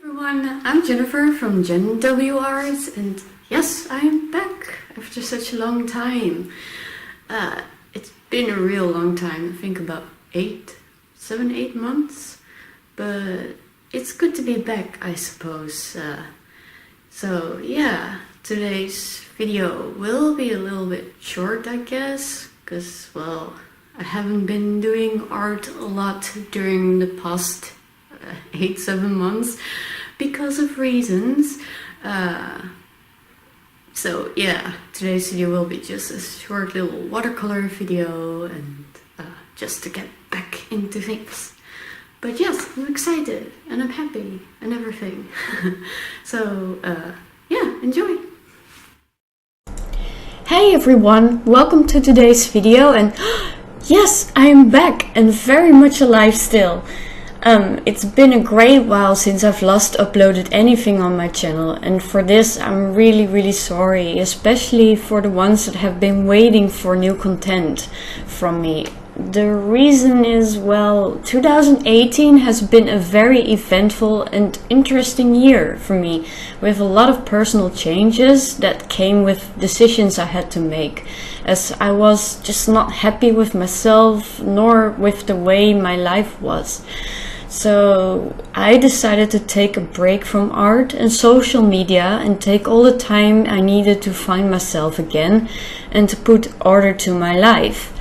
Everyone, I'm Jennifer from Gen W Arts, and yes, I'm back after such a long time. It's been a real long time, I think about 8 months, but it's good to be back, I suppose. So yeah, today's video will be a little bit short, I guess, because, well, I haven't been doing art a lot during the past 8-7 months because of reasons. So yeah, today's video will be just a short little watercolor video and just to get back into things. But yes, I'm excited and I'm happy and everything. So yeah, enjoy! Hey everyone, welcome to today's video, and yes, I am back and very much alive still. It's been a great while since I've last uploaded anything on my channel, and for this I'm really sorry, especially for the ones that have been waiting for new content from me. The reason is, well, 2018 has been a very eventful and interesting year for me, with a lot of personal changes that came with decisions I had to make, as I was just not happy with myself nor with the way my life was. So I decided to take a break from art and social media and take all the time I needed to find myself again and to put order to my life.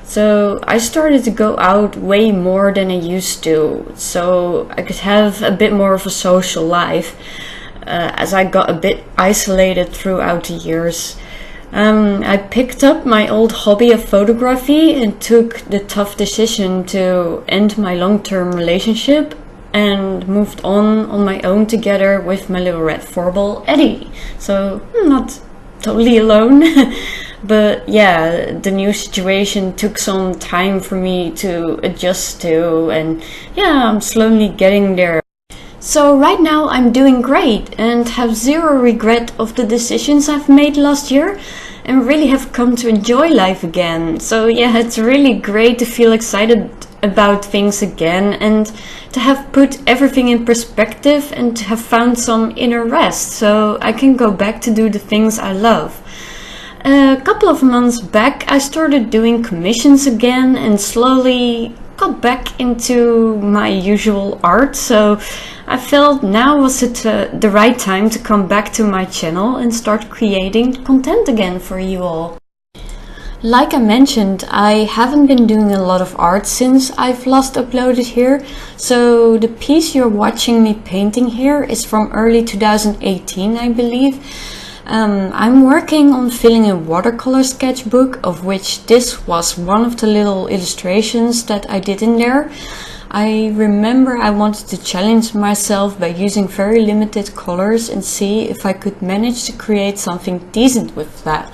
So I started to go out way more than I used to, so I could have a bit more of a social life, as I got a bit isolated throughout the years. I picked up my old hobby of photography and took the tough decision to end my long-term relationship and moved on my own together with my little red 4-ball Eddie. So I'm not totally alone. But yeah, the new situation took some time for me to adjust to, and yeah, I'm slowly getting there. So right now I'm doing great and have zero regret of the decisions I've made last year, and really have come to enjoy life again. So yeah, it's really great to feel excited about things again and to have put everything in perspective and to have found some inner rest so I can go back to do the things I love. A couple of months back I started doing commissions again and slowly got back into my usual art, so I felt now was it the right time to come back to my channel and start creating content again for you all. Like I mentioned, I haven't been doing a lot of art since I've last uploaded here, so the piece you're watching me painting here is from early 2018, I believe. I'm working on filling a watercolor sketchbook, of which this was one of the little illustrations that I did in there. I remember I wanted to challenge myself by using very limited colors and see if I could manage to create something decent with that.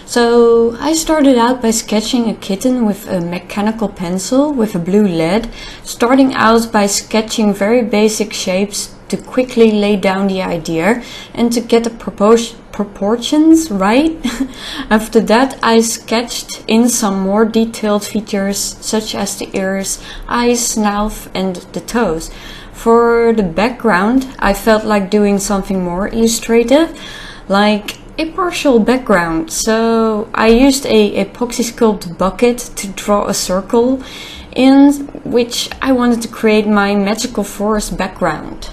So I started out by sketching a kitten with a mechanical pencil with a blue lead, starting out by sketching very basic shapes to quickly lay down the idea and to get the proportions right. After that I sketched in some more detailed features such as the ears, eyes, snout and the toes. For the background I felt like doing something more illustrative, like a partial background, so I used a epoxy sculpt bucket to draw a circle in which I wanted to create my magical forest background.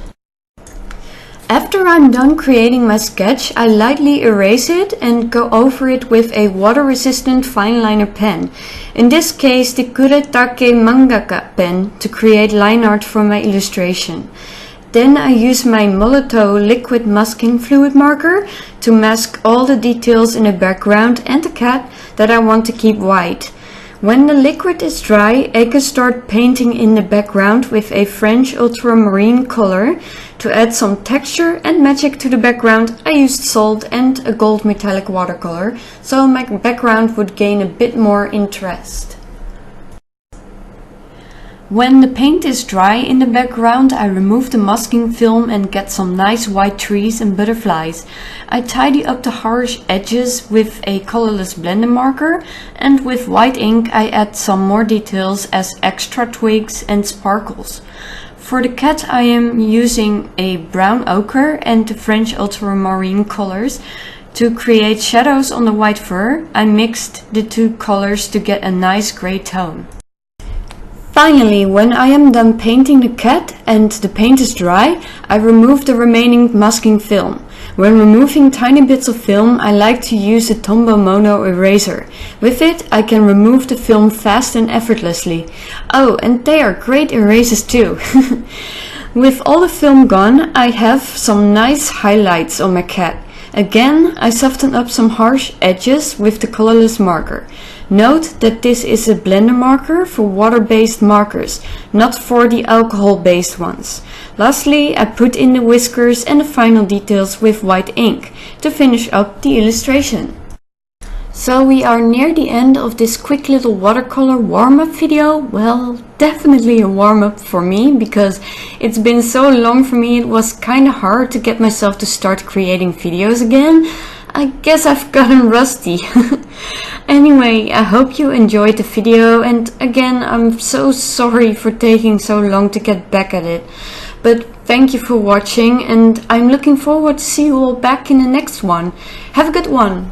After I'm done creating my sketch, I lightly erase it and go over it with a water-resistant fineliner pen, in this case the Kuretake Mangaka pen, to create line art for my illustration. Then I use my Molotow liquid masking fluid marker to mask all the details in the background and the cat that I want to keep white. When the liquid is dry, I can start painting in the background with a French ultramarine color. To add some texture and magic to the background, I used salt and a gold metallic watercolor, so my background would gain a bit more interest. When the paint is dry in the background, I remove the masking film and get some nice white trees and butterflies. I tidy up the harsh edges with a colorless blender marker, and with white ink I add some more details as extra twigs and sparkles. For the cat I am using a brown ochre and the French ultramarine colors. To create shadows on the white fur, I mixed the two colors to get a nice grey tone. Finally, when I am done painting the cat and the paint is dry, I remove the remaining masking film. When removing tiny bits of film, I like to use a Tombow Mono eraser. With it, I can remove the film fast and effortlessly. Oh, and they are great erasers too. With all the film gone, I have some nice highlights on my cat. Again, I soften up some harsh edges with the colorless marker. Note that this is a blender marker for water-based markers, not for the alcohol-based ones. Lastly, I put in the whiskers and the final details with white ink to finish up the illustration. So we are near the end of this quick little watercolor warm-up video. Well, definitely a warm-up for me, because it's been so long for me, it was kinda hard to get myself to start creating videos again. I guess I've gotten rusty. Anyway, I hope you enjoyed the video, and again, I'm so sorry for taking so long to get back at it. But thank you for watching, and I'm looking forward to see you all back in the next one. Have a good one.